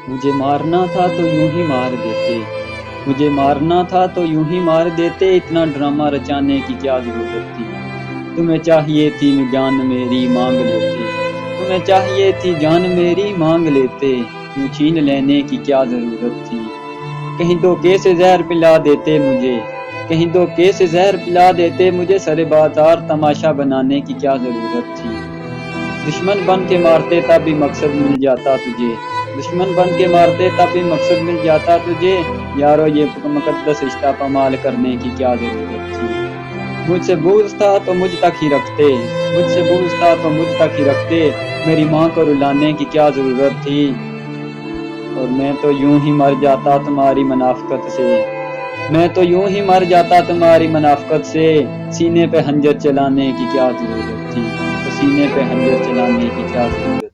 مجھے مارنا تھا تو یوں ہی مار دیتے، مجھے مارنا تھا تو یوں ہی مار دیتے، اتنا ڈرامہ رچانے کی کیا ضرورت تھی؟ تمہیں چاہیے تھی میں جان میری مانگ لیتے، تمہیں چاہیے تھی جان میری مانگ لیتے، یوں چھین لینے کی کیا ضرورت تھی؟ کہیں دھوکے سے زہر پلا دیتے مجھے، کہیں دھوکے سے زہر پلا دیتے مجھے، سرے بازار تماشا بنانے کی کیا ضرورت تھی؟ دشمن بن کے مارتے تب بھی مقصد مل جاتا تجھے، دشمن بن کے مارتے تب بھی مقصد مل جاتا تجھے، یارو یہ مقدس رشتہ پامال کرنے کی کیا ضرورت تھی؟ مجھ سے بغض تھا تو مجھ تک ہی رکھتے، مجھ سے بغض تھا تو مجھ تک ہی رکھتے، میری ماں کو رلانے کی کیا ضرورت تھی؟ اور میں تو یوں ہی مر جاتا تمہاری منافقت سے، میں تو یوں ہی مر جاتا تمہاری منافقت سے، سینے پہ خنجر چلانے کی کیا ضرورت تھی؟ تو سینے پہ خنجر چلانے کی کیا ضرورت تھی؟